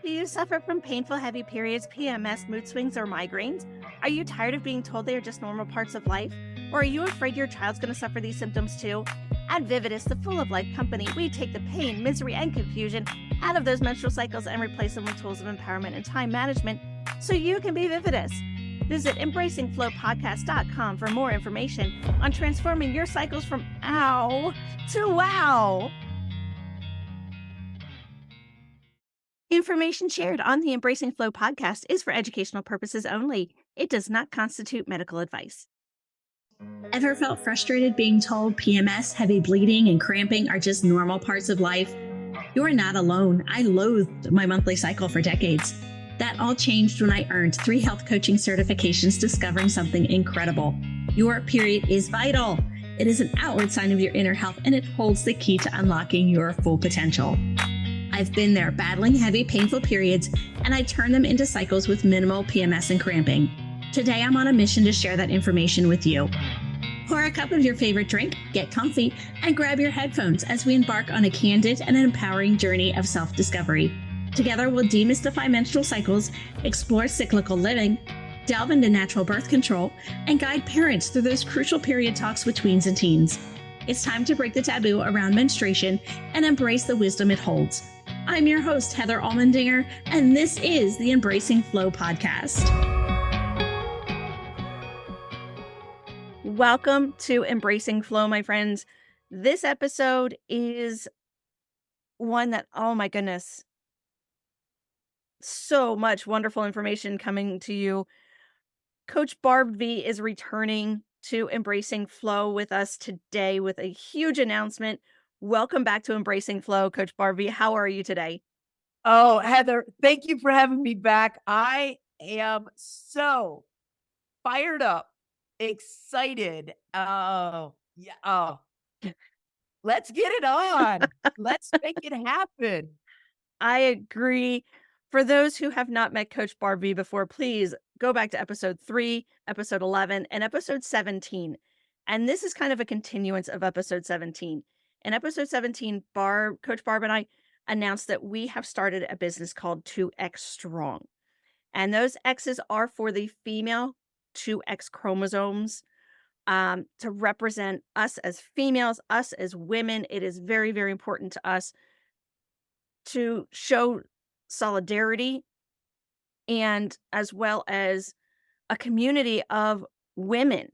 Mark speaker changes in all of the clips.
Speaker 1: Do you suffer from painful, heavy periods, PMS, mood swings, or migraines? Are you tired of being told they are just normal parts of life? Or are you afraid your child's going to suffer these symptoms too? At Vividis, the full of life company, we take the pain, misery, and confusion out of those menstrual cycles and replace them with tools of empowerment and time management so you can be Vividis. Visit embracingflowpodcast.com for more information on transforming your cycles from ow to wow. Information shared on the Embracing Flow podcast is for educational purposes only. It does not constitute medical advice.
Speaker 2: Ever felt frustrated being told PMS, heavy bleeding, and cramping are just normal parts of life? You're not alone. I loathed my monthly cycle for decades. That all changed when I earned 3 health coaching certifications discovering something incredible. Your period is vital. It is an outward sign of your inner health, and it holds the key to unlocking your full potential. I've been there battling heavy, painful periods, and I turn them into cycles with minimal PMS and cramping. Today, I'm on a mission to share that information with you. Pour a cup of your favorite drink, get comfy, and grab your headphones as we embark on a candid and empowering journey of self-discovery. Together, we'll demystify menstrual cycles, explore cyclical living, delve into natural birth control, and guide parents through those crucial period talks with tweens and teens. It's time to break the taboo around menstruation and embrace the wisdom it holds. I'm your host, Heather Almendinger, and this is the Embracing Flow podcast.
Speaker 1: Welcome to Embracing Flow, my friends. This episode is one that, oh my goodness, so much wonderful information coming to you. Coach Barb V is returning to Embracing Flow with us today with a huge announcement. Welcome back to Embracing Flow, Coach Barb V. How are you today?
Speaker 3: Oh, Heather, thank you for having me back. I am so fired up, excited. Oh, yeah. Oh, let's get it on. Let's make it happen.
Speaker 1: I agree. For those who have not met Coach Barb V before, please go back to episode 3, episode 11, and episode 17. And this is kind of a continuance of episode 17. In episode 17, Coach Barb and I announced that we have started a business called 2XX-Strong. And those X's are for the female 2X chromosomes to represent us as females, us as women. It is very, very important to us to show solidarity and as well as a community of women,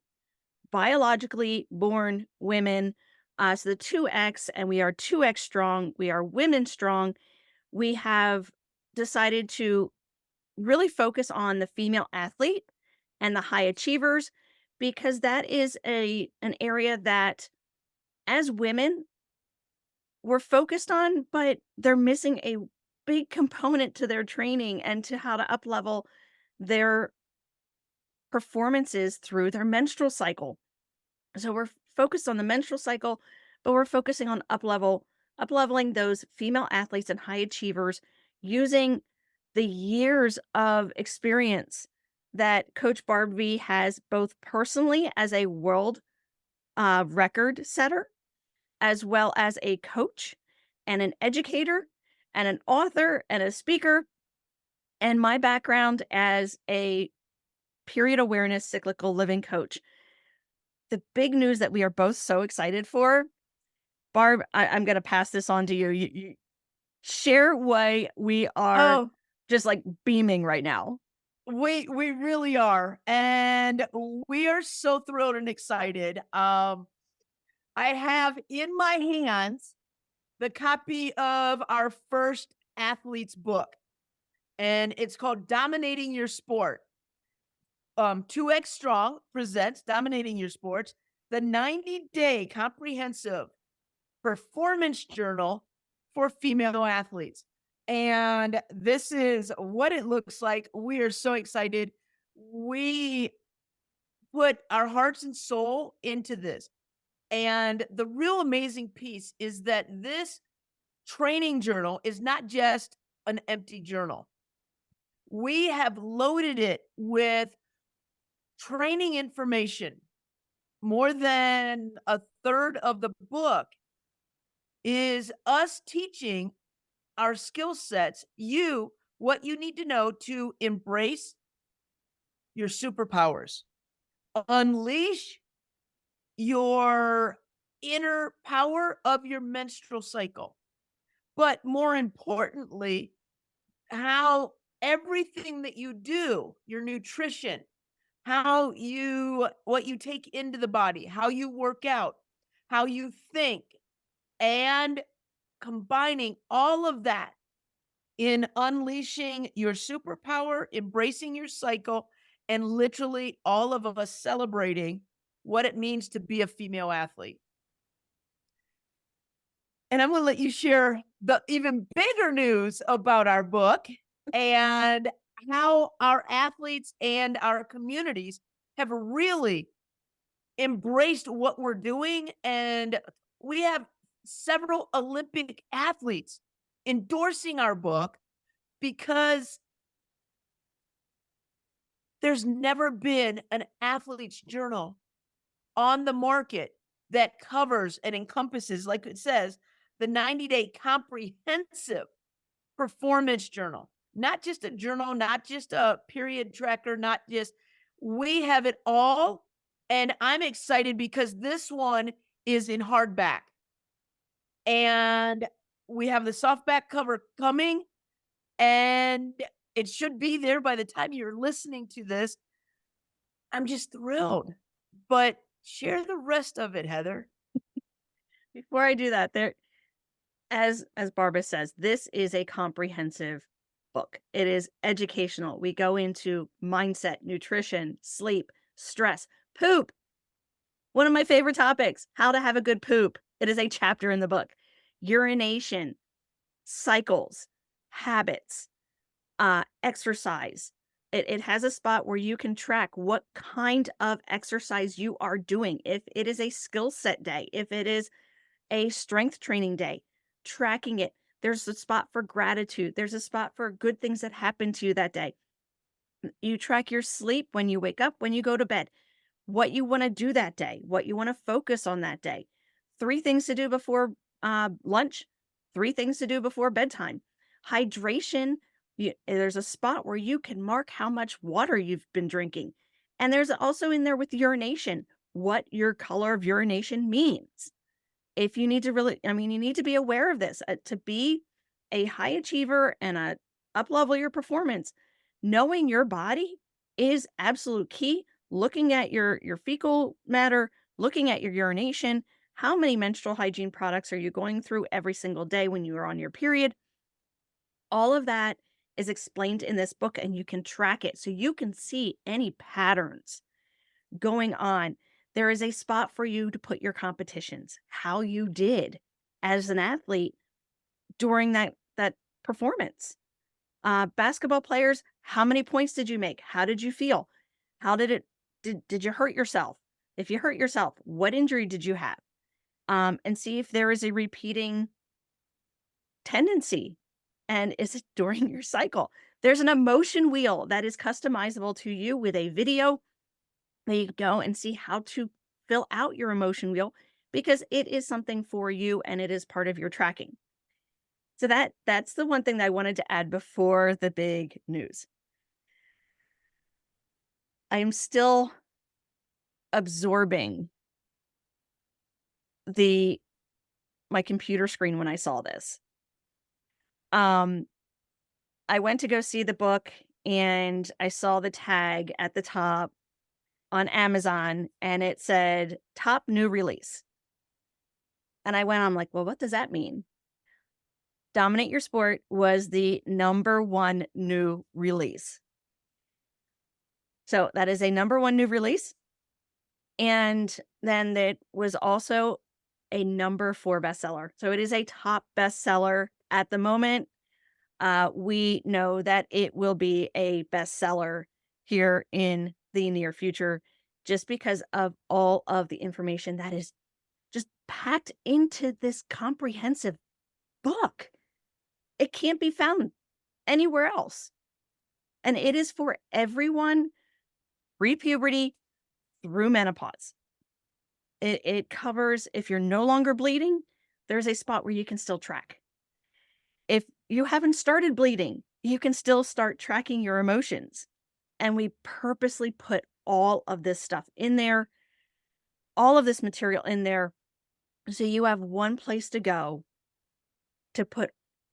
Speaker 1: biologically born women. So the 2X, and we are 2X strong. We are women strong. We have decided to really focus on the female athlete and the high achievers because that is an area that as women we're focused on, but they're missing a big component to their training and to how to up-level their performances through their menstrual cycle. So we're focused on the menstrual cycle, but we're focusing on up-leveling those female athletes and high achievers using the years of experience that Coach Barb V has both personally as a world record setter, as well as a coach and an educator and an author and a speaker, and my background as a period awareness cyclical living coach. The big news that we are both so excited for, Barb, I'm going to pass this on to you. You share why we are just like beaming right now.
Speaker 3: We really are. And we are so thrilled and excited. I have in my hands the copy of our first athlete's book, and it's called Dominating Your Sport. 2XX-Strong presents Dominating Your Sports, the 90-day comprehensive performance journal for female athletes. And this is what it looks like. We are so excited. We put our hearts and soul into this. And the real amazing piece is that this training journal is not just an empty journal. We have loaded it with training information. More than a third of the book is us teaching our skill sets, you what you need to know to embrace your superpowers, unleash your inner power of your menstrual cycle. But more importantly, how everything that you do, your nutrition, what you take into the body, how you work out, how you think, and combining all of that in unleashing your superpower, embracing your cycle, and literally all of us celebrating what it means to be a female athlete. And I'm going to let you share the even bigger news about our book and how our athletes and our communities have really embraced what we're doing. And we have several Olympic athletes endorsing our book because there's never been an athlete's journal on the market that covers and encompasses, like it says, the 90-day comprehensive performance journal. Not just a journal, not just a period tracker, not just, we have it all. And I'm excited because this one is in hardback. And we have the softback cover coming, and it should be there by the time you're listening to this. I'm just thrilled. But share the rest of it, Heather.
Speaker 1: Before I do that, as Barbara says, this is a comprehensive book. It is educational. We go into mindset, nutrition, sleep, stress, poop. One of my favorite topics, how to have a good poop. It is a chapter in the book. Urination, cycles, habits, exercise. It has a spot where you can track what kind of exercise you are doing. If it is a skill set day, if it is a strength training day, tracking it. There's a spot for gratitude. There's a spot for good things that happened to you that day. You track your sleep when you wake up, when you go to bed, what you want to do that day, what you want to focus on that day. 3 things to do before lunch, 3 things to do before bedtime. Hydration, there's a spot where you can mark how much water you've been drinking. And there's also in there with urination, what your color of urination means. If you need to really, I mean, you need to be aware of this to be a high achiever and up level your performance. Knowing your body is absolute key. Looking at your fecal matter, looking at your urination, how many menstrual hygiene products are you going through every single day when you are on your period? All of that is explained in this book, and you can track it so you can see any patterns going on. There is a spot for you to put your competitions, how you did as an athlete during that performance. Basketball players, how many points did you make? How did you feel? How did did you hurt yourself? If you hurt yourself, what injury did you have? And see if there is a repeating tendency. And is it during your cycle? There's an emotion wheel that is customizable to you with a video. There you go, and see how to fill out your emotion wheel, because it is something for you and it is part of your tracking. So that's the one thing that I wanted to add before the big news. I am still absorbing my computer screen when I saw this. I went to go see the book and I saw the tag at the top on Amazon, and it said top new release. And I'm like, well, what does that mean? Dominate Your Sport was the #1 new release. So that is a #1 new release. And then it was also a #4 bestseller. So it is a top bestseller at the moment. We know that it will be a bestseller here in the near future, just because of all of the information that is just packed into this comprehensive book. It can't be found anywhere else. And it is for everyone pre-puberty through menopause. It covers, if you're no longer bleeding, there's a spot where you can still track. If you haven't started bleeding, you can still start tracking your emotions. And we purposely put all of this stuff in there, all of this material in there. So you have one place to go to put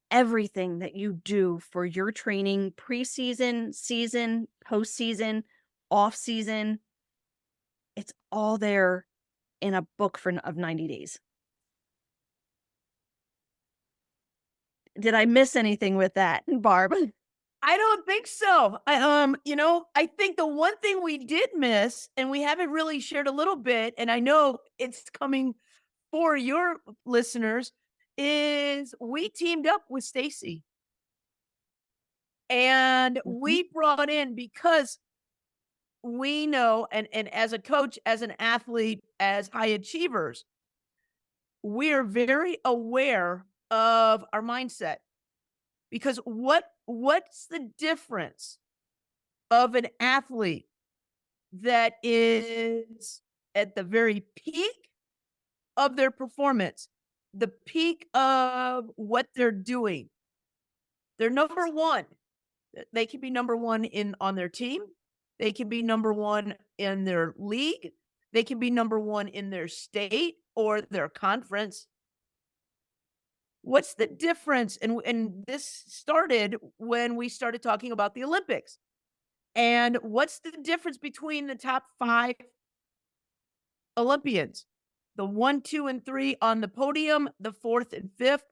Speaker 1: everything that you do for your training preseason, season, postseason, off season. It's all there in a book of 90 days. Did I miss anything with that, Barb?
Speaker 3: I don't think so. I think the one thing we did miss, and we haven't really shared a little bit, and I know it's coming for your listeners, is we teamed up with Stacy and
Speaker 1: Mhm.
Speaker 3: we brought in because we know, and as a coach, as an athlete, as high achievers, we are very aware of our mindset because what's the difference of an athlete that is at the very peak of their performance, the peak of what they're doing? They're number one. They can be number one in on their team. They can be number one in their league. They can be number one in their state or their conference. What's the difference? And this started when we started talking about the Olympics. And what's the difference between the top 5 Olympians? The 1, 2, and 3 on the podium, the 4th and 5th.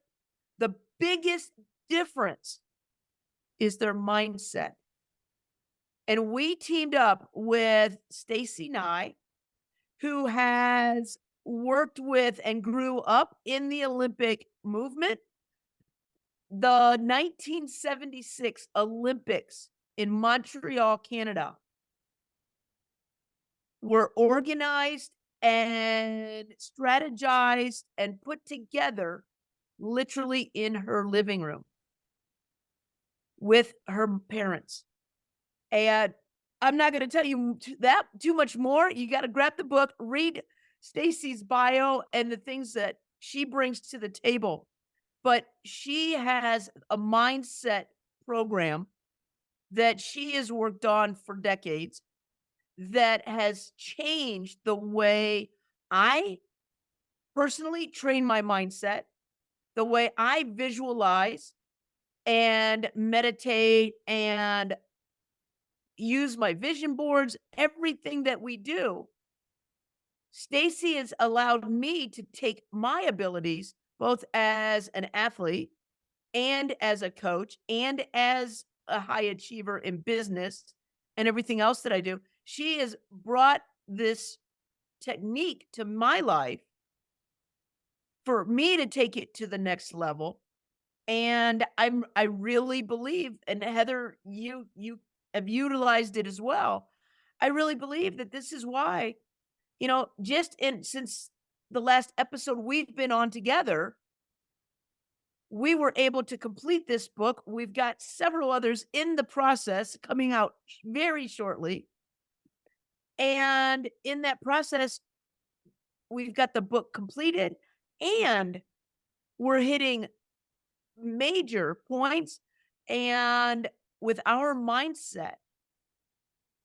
Speaker 3: The biggest difference is their mindset. And we teamed up with Stacy Nye, who has worked with and grew up in the Olympic movement. The 1976 Olympics in Montreal, Canada were organized and strategized and put together literally in her living room with her parents. And I'm not gonna tell you that too much more. You gotta grab the book, read Stacy's bio and the things that she brings to the table. But she has a mindset program that she has worked on for decades that has changed the way I personally train my mindset, the way I visualize and meditate and use my vision boards, everything that we do. Stacy has allowed me to take my abilities, both as an athlete and as a coach and as a high achiever in business and everything else that I do. She has brought this technique to my life for me to take it to the next level. And I really believe, and Heather, you have utilized it as well. I really believe that this is why, just in since the last episode we've been on together, we were able to complete this book. We've got several others in the process coming out very shortly. And in that process, we've got the book completed and we're hitting major points. And with our mindset,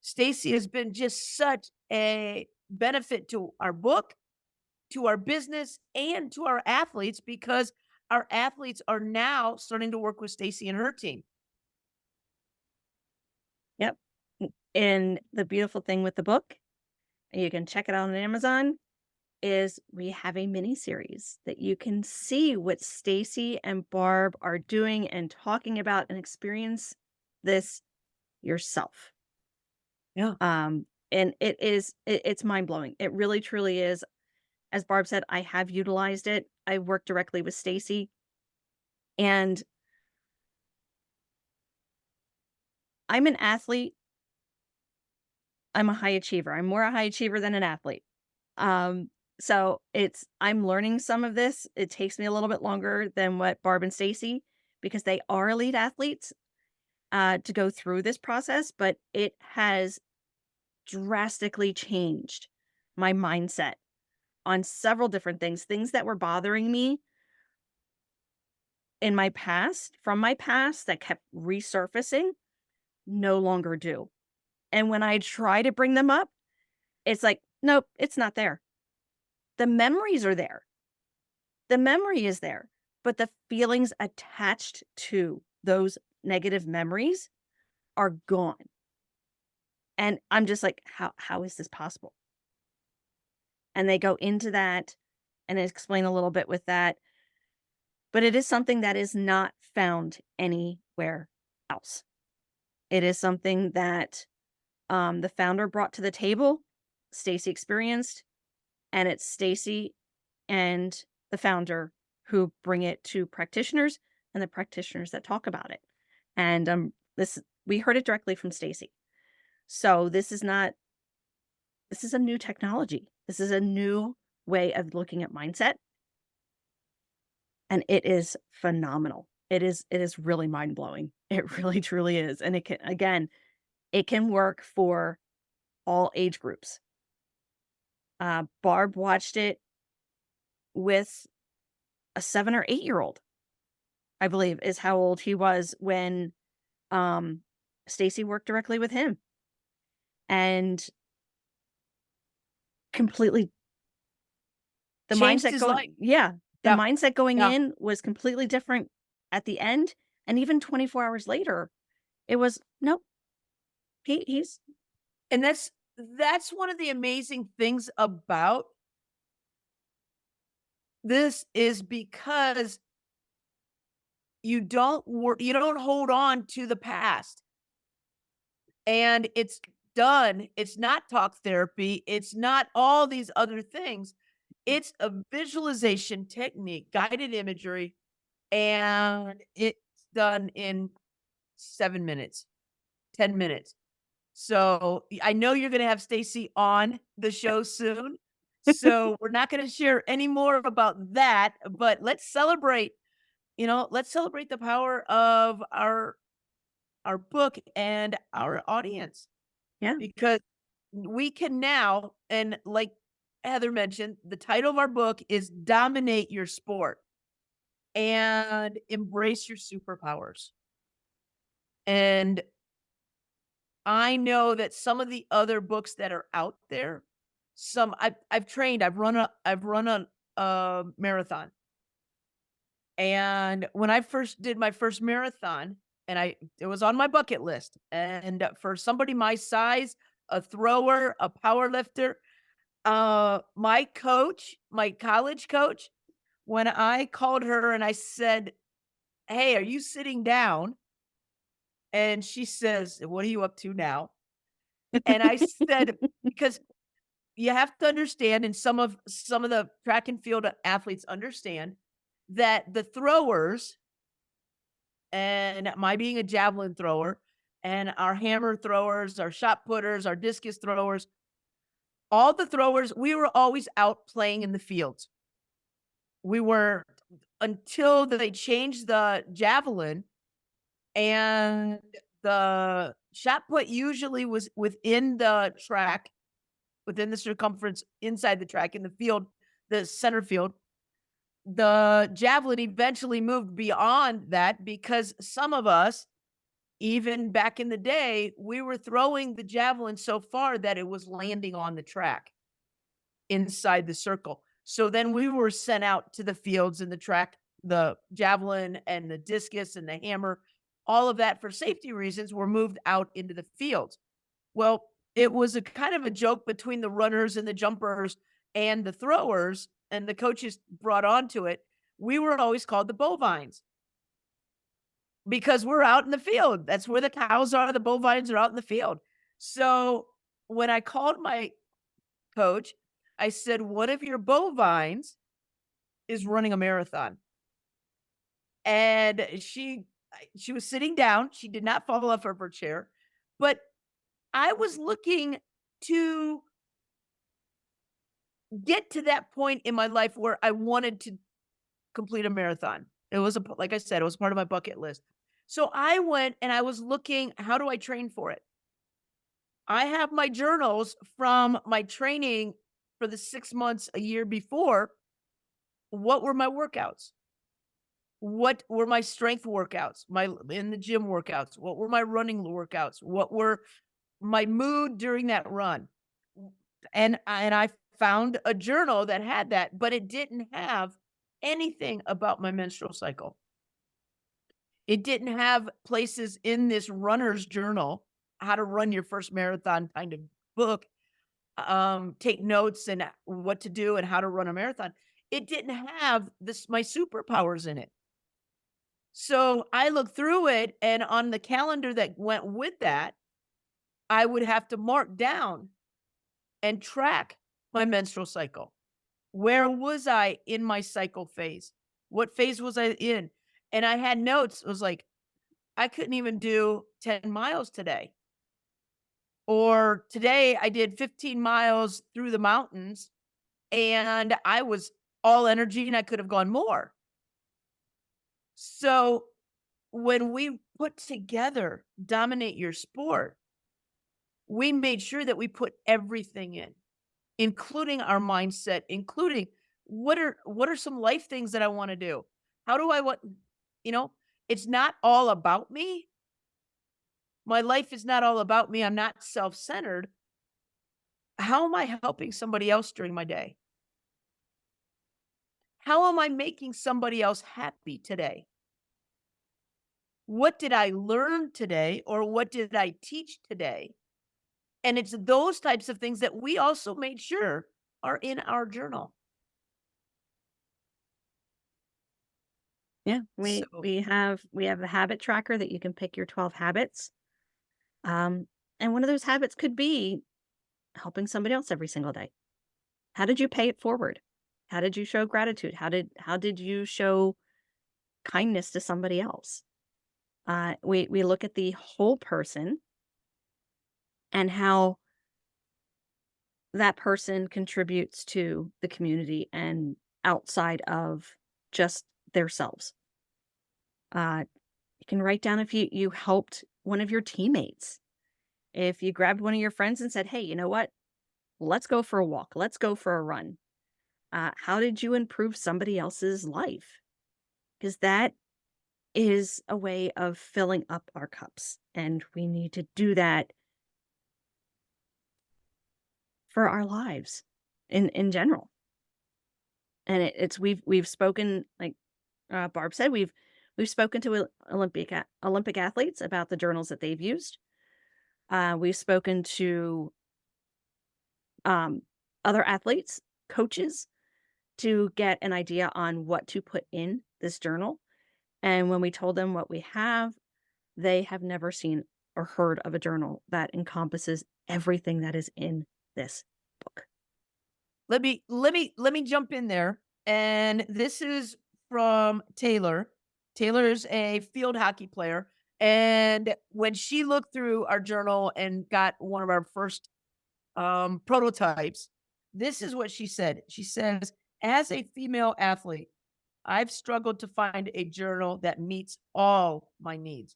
Speaker 3: Stacy has been just such a benefit to our book, to our business, and to our athletes because our athletes are now starting to work with Stacy and her team.
Speaker 1: Yep. And the beautiful thing with the book, and you can check it out on Amazon, is we have a mini series that you can see what Stacy and Barb are doing and talking about and experience this yourself.
Speaker 3: Yeah.
Speaker 1: And it's mind-blowing. It really truly is. As Barb said, I have utilized it. I work directly with Stacy, and I'm an athlete. I'm a high achiever. I'm more a high achiever than an athlete. Um, so I'm learning some of this. It takes me a little bit longer than what Barb and Stacy, because they are elite athletes, to go through this process, but it has drastically changed my mindset on several different things that were bothering me. in my past, from my past that kept resurfacing, no longer do. And when I try to bring them up, it's like, nope, it's not there. The memories are there. The memory is there, but the feelings attached to those negative memories are gone. And I'm just like, how is this possible? And they go into that and explain a little bit with that, but it is something that is not found anywhere else. It is something that the founder brought to the table, Stacy experienced, and it's Stacy and the founder who bring it to practitioners and the practitioners that talk about it. And this we heard it directly from Stacy. So this is a new technology. This is a new way of looking at mindset. And it is phenomenal. It is really mind-blowing. It really truly is. And it can work for all age groups. Barb watched it with a 7 or 8-year-old, I believe, is how old he was when Stacy worked directly with him. And completely the
Speaker 3: Changed
Speaker 1: mindset
Speaker 3: his
Speaker 1: going
Speaker 3: life.
Speaker 1: yeah, the
Speaker 3: Yeah.
Speaker 1: mindset going
Speaker 3: Yeah.
Speaker 1: in was completely different at the end, and even 24 hours later, it was, nope, he's
Speaker 3: And that's one of the amazing things about this is because you don't hold on to the past. And it's done. It's not talk therapy. It's not all these other things. It's a visualization technique, guided imagery, and it's done in 7 minutes, 10 minutes. So I know you're going to have Stacy on the show soon. So we're not going to share any more about that, but let's celebrate the power of our book and our audience
Speaker 1: yeah,
Speaker 3: because we can now, and like Heather mentioned, the title of our book is Dominate Your Sport and Embrace Your Superpowers. And I know that some of the other books that are out there, some I've trained, I've run a marathon. And when I first did my first marathon, it was on my bucket list. And for somebody my size, a thrower, a power lifter, my coach, my college coach, when I called her and I said, "Hey, are you sitting down?" And she says, "What are you up to now?" And I said, because you have to understand, and some of the track and field athletes understand that the throwers, and my being a javelin thrower, and our hammer throwers, our shot putters, our discus throwers, all the throwers, we were always out playing in the fields. We were until they changed the javelin, and the shot put usually was within the track, within the circumference inside the track in the field, the center field. The javelin eventually moved beyond that because some of us, even back in the day, we were throwing the javelin so far that it was landing on the track inside the circle. So then we were sent out to the fields and the track, the javelin and the discus and the hammer, all of that for safety reasons were moved out into the fields. Well, it was a kind of a joke between the runners and the jumpers and the throwers, and the coaches brought onto it. We were always called the bovines because we're out in the field. That's where the cows are. The bovines are out in the field. So when I called my coach, I said, "One of your bovines is running a marathon." And she was sitting down. She did not fall off of her chair, but I was looking to get to that point in my life where I wanted to complete a marathon. It was like I said, it was part of my bucket list. So I went and I was looking, how do I train for it? I have my journals from my training for the 6 months, a year before. What were my workouts? What were my strength workouts, my in the gym workouts? What were my running workouts? What were my mood during that run? And I found a journal that had that, but it didn't have anything about my menstrual cycle. It didn't have places in this runner's journal, how to run your first marathon kind of book, take notes and what to do and how to run a marathon. It didn't have this my superpowers in it. So I looked through it, and on the calendar that went with that, I would have to mark down and track my menstrual cycle. Where was I in my cycle phase? What phase was I in? And I had notes. It was like, I couldn't even do 10 miles today. Or today I did 15 miles through the mountains and I was all energy and I could have gone more. So when we put together Dominate Your Sport, we made sure that we put everything in, including our mindset, including what are some life things that I want to do? How do I want, you know, it's not all about me. My life is not all about me. I'm not self-centered. How am I helping somebody else during my day? How am I making somebody else happy today? What did I learn today or what did I teach today? And it's those types of things that we also made sure are in our journal.
Speaker 1: Yeah,
Speaker 3: So,
Speaker 1: we have a habit tracker that you can pick your 12 habits. Um, and one of those habits could be helping somebody else every single day. How did you pay it forward? How did you show gratitude? How did you show kindness to somebody else? We look at the whole person and how that person contributes to the community and outside of just themselves. You can write down if you helped one of your teammates. If you grabbed one of your friends and said, "Hey, you know what? Let's go for a walk. Let's go for a run." How did you improve somebody else's life? Because that is a way of filling up our cups, and we need to do that for our lives in general. And it's we've spoken like Barb said, we've spoken to Olympic athletes about the journals that they've used. We've spoken to um, other athletes, coaches, to get an idea on what to put in this journal. And when we told them what we have, they have never seen or heard of a journal that encompasses everything that is in this book.
Speaker 3: let me jump in there. And this is from Taylor. Taylor is a field hockey player. And when she looked through our journal and got one of our first prototypes, this is what she said. She says, as a female athlete, I've struggled to find a journal that meets all my needs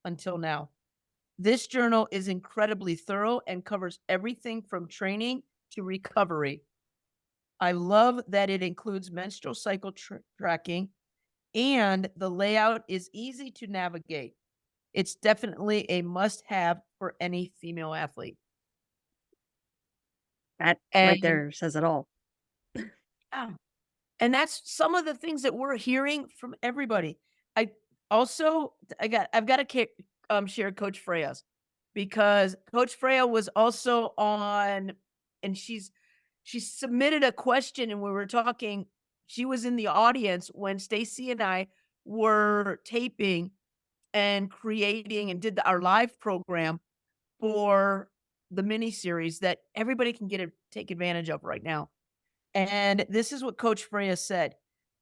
Speaker 3: until now. This journal is incredibly thorough and covers everything from training to recovery. I love that it includes menstrual cycle tracking and the layout is easy to navigate. It's definitely a must have for any female athlete.
Speaker 1: That right
Speaker 3: And
Speaker 1: there says it all.
Speaker 3: yeah, and that's some of the things that we're hearing from everybody. I also I've got to share Coach Freya's because Coach Freya was also on, and she submitted a question and we were talking. She was in the audience when Stacy and I were taping and creating and did our live program for the mini series that everybody can take advantage of right now. And this is what Coach Freya said.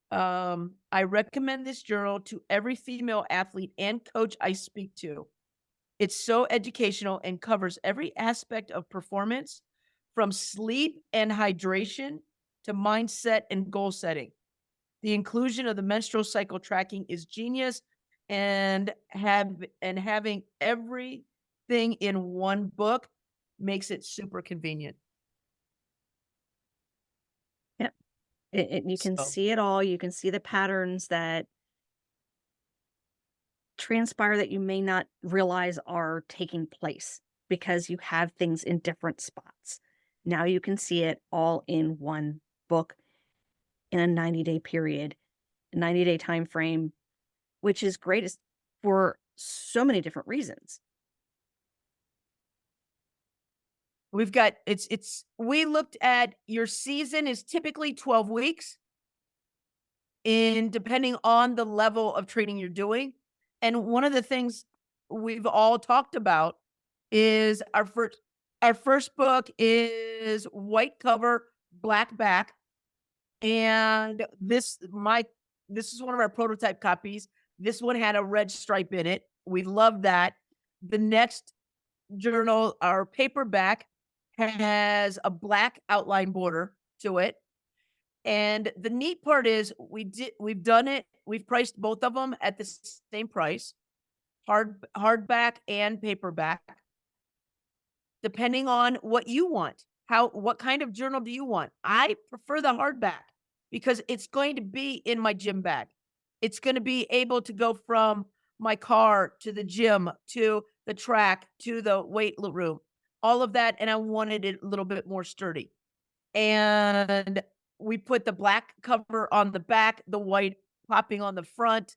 Speaker 3: I recommend this journal to every female athlete and coach I speak to. It's so educational and covers every aspect of performance from sleep and hydration to mindset and goal setting. The inclusion of the menstrual cycle tracking is genius and having everything in one book makes it super convenient.
Speaker 1: Yep. You can
Speaker 3: So,
Speaker 1: see it all. You can see the patterns that transpire that you may not realize are taking place because you have things in different spots. Now you can see it all in one book in a 90-day period, 90-day time frame, which is great for so many different reasons.
Speaker 3: We've got we looked at your season is typically 12 weeks in depending on the level of training you're doing. And one of the things we've all talked about is our first book is white cover, black back. And this is one of our prototype copies. This one had a red stripe in it. We love that. The next journal, our paperback, has a black outline border to it. And the neat part is we've priced both of them at the same price, hardback and paperback, depending on what you want. What kind of journal do you want? I prefer the hardback because it's going to be in my gym bag. It's going to be able to go from my car to the gym, to the track, to the weight room, all of that. And I wanted it a little bit more sturdy. And we put the black cover on the back, the white popping on the front.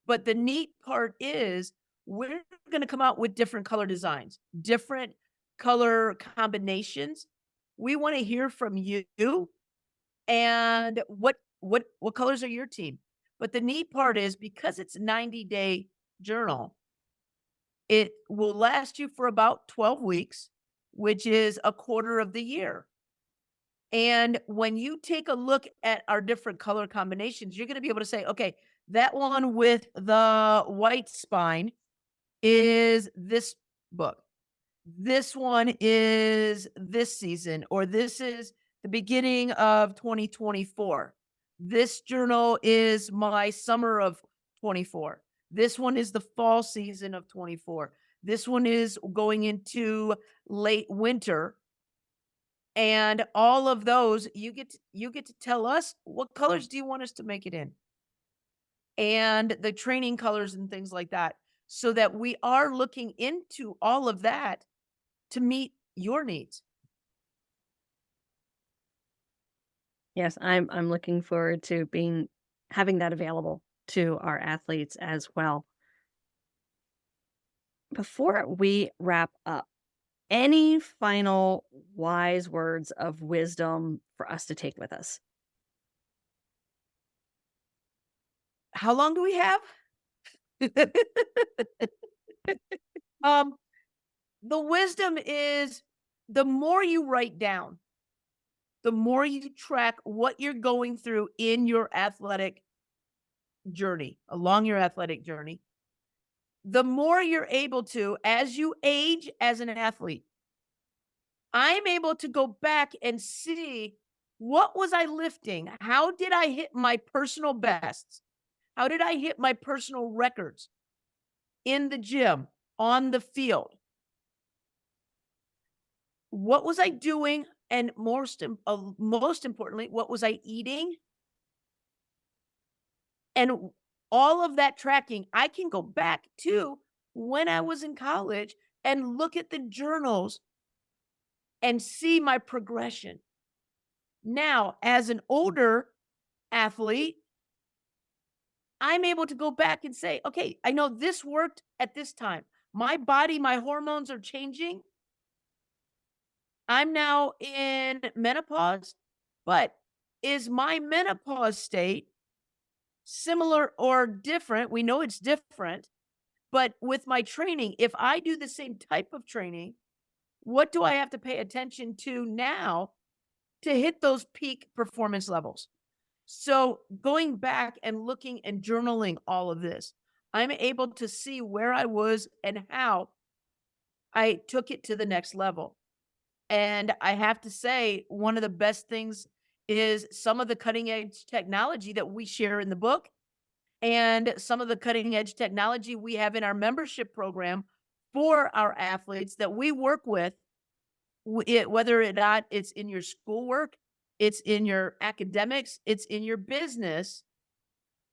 Speaker 3: But the neat part is we're going to come out with different color designs, different color combinations. We want to hear from you and what colors are your team. But the neat part is because it's a 90-day journal, it will last you for about 12 weeks, which is a quarter of the year. And when you take a look at our different color combinations, you're going to be able to say, okay, that one with the white spine is this book. This one is this season, or this is the beginning of 2024. This journal is my summer of 24. This one is the fall season of 24. This one is going into late winter. And all of those, you get to tell us what colors do you want us to make it in, and the training colors and things like that, so that we are looking into all of that to meet your needs.
Speaker 1: Yes, I'm looking forward to having that available to our athletes as well. Before we wrap up, any final wise words of wisdom for us to take with us?
Speaker 3: How long do we have? um, the wisdom is the more you write down, the more you track what you're going through in your athletic journey, along your athletic journey, the more you're able to, as you age as an athlete, I'm able to go back and see what was I lifting? How did I hit my personal bests? How did I hit my personal records in the gym, on the field? What was I doing? And most importantly, what was I eating? And all of that tracking, I can go back to when I was in college and look at the journals and see my progression. Now, as an older athlete, I'm able to go back and say, okay, I know this worked at this time. My body, my hormones are changing. I'm now in menopause, but is my menopause state similar or different? We know it's different, but with my training, if I do the same type of training, what do I have to pay attention to now to hit those peak performance levels? So going back and looking and journaling all of this, I'm able to see where I was and how I took it to the next level. And I have to say, one of the best things is some of the cutting edge technology that we share in the book, and some of the cutting edge technology we have in our membership program for our athletes that we work with, whether or not it's in your schoolwork, it's in your academics, it's in your business.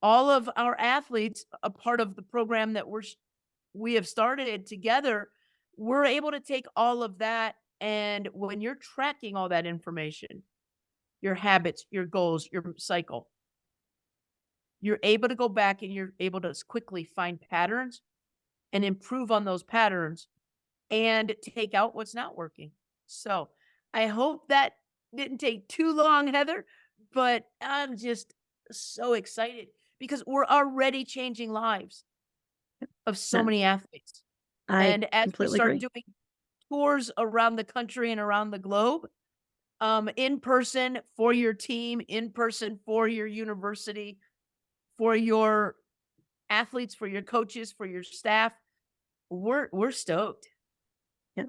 Speaker 3: all of our athletes, a part of the program that we have started together, we're able to take all of that. And when you're tracking all that information, your habits, your goals, your cycle, you're able to go back and you're able to quickly find patterns and improve on those patterns and take out what's not working. So I hope that didn't take too long, Heather, but I'm just so excited because we're already changing lives of so
Speaker 1: No,
Speaker 3: many athletes.
Speaker 1: I
Speaker 3: And as we
Speaker 1: completely
Speaker 3: start
Speaker 1: agree.
Speaker 3: doing tours around the country and around the globe, in person for your team, in person for your university, for your athletes, for your coaches, for your staff, we're stoked.
Speaker 1: Yeah.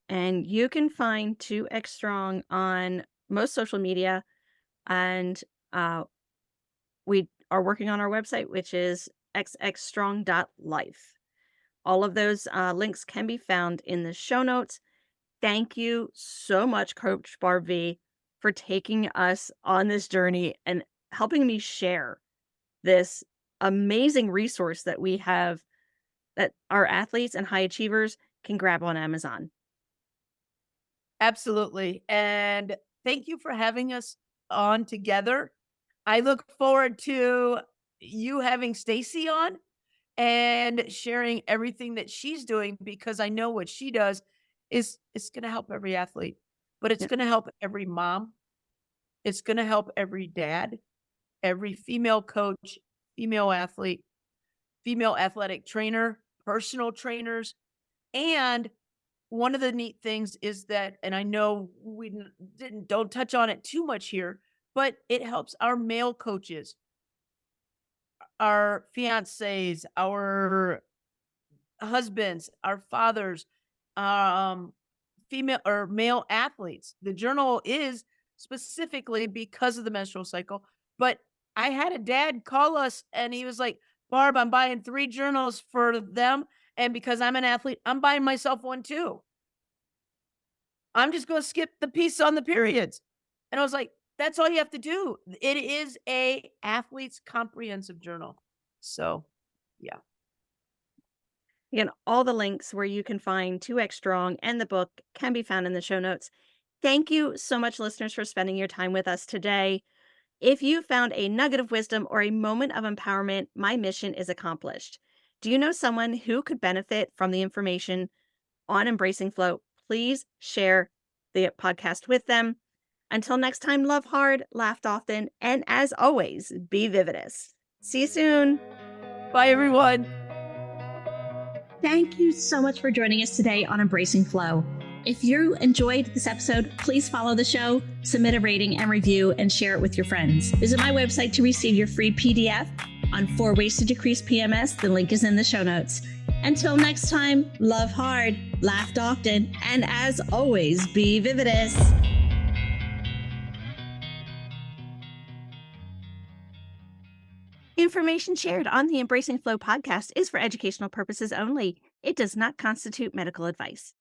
Speaker 1: And you can find 2X Strong on most social media. And we are working on our website, which is xxstrong.life. All of those links can be found in the show notes. Thank you so much, Coach Barb V, for taking us on this journey and helping me share this amazing resource that we have that our athletes and high achievers can grab on Amazon.
Speaker 3: Absolutely. And thank you for having us on together. I look forward to you having Stacy on and sharing everything that she's doing because I know what she does is it's going to help every athlete, but it's
Speaker 1: Yeah.
Speaker 3: going to help every mom. It's going to help every dad, every female coach, female athlete, female athletic trainer, personal trainers, and one of the neat things is that, and I know we don't touch on it too much here, but it helps our male coaches, our fiancés, our husbands, our fathers, um, female or male athletes. The journal is specifically because of the menstrual cycle. But I had a dad call us and he was like, Barb, I'm buying 3 journals for them. And because I'm an athlete, I'm buying myself one too. I'm just going to skip the piece on the periods. And I was like, that's all you have to do. It is a athlete's comprehensive journal. So, yeah.
Speaker 1: Again, all the links where you can find 2X Strong and the book can be found in the show notes. Thank you so much, listeners, for spending your time with us today. If you found a nugget of wisdom or a moment of empowerment, my mission is accomplished. Do you know someone who could benefit from the information on Embracing Flow? Please share the podcast with them. Until next time, love hard, laugh often, and as always, be vividous. See you soon.
Speaker 3: Bye, everyone.
Speaker 2: Thank you so much for joining us today on Embracing Flow. If you enjoyed this episode, please follow the show, submit a rating and review, and share it with your friends. Visit my website to receive your free PDF on 4 ways to decrease PMS. The link is in the show notes. Until next time, love hard, laugh often, and as always, be vividous.
Speaker 1: Information shared on the Embracing Flow podcast is for educational purposes only. It does not constitute medical advice.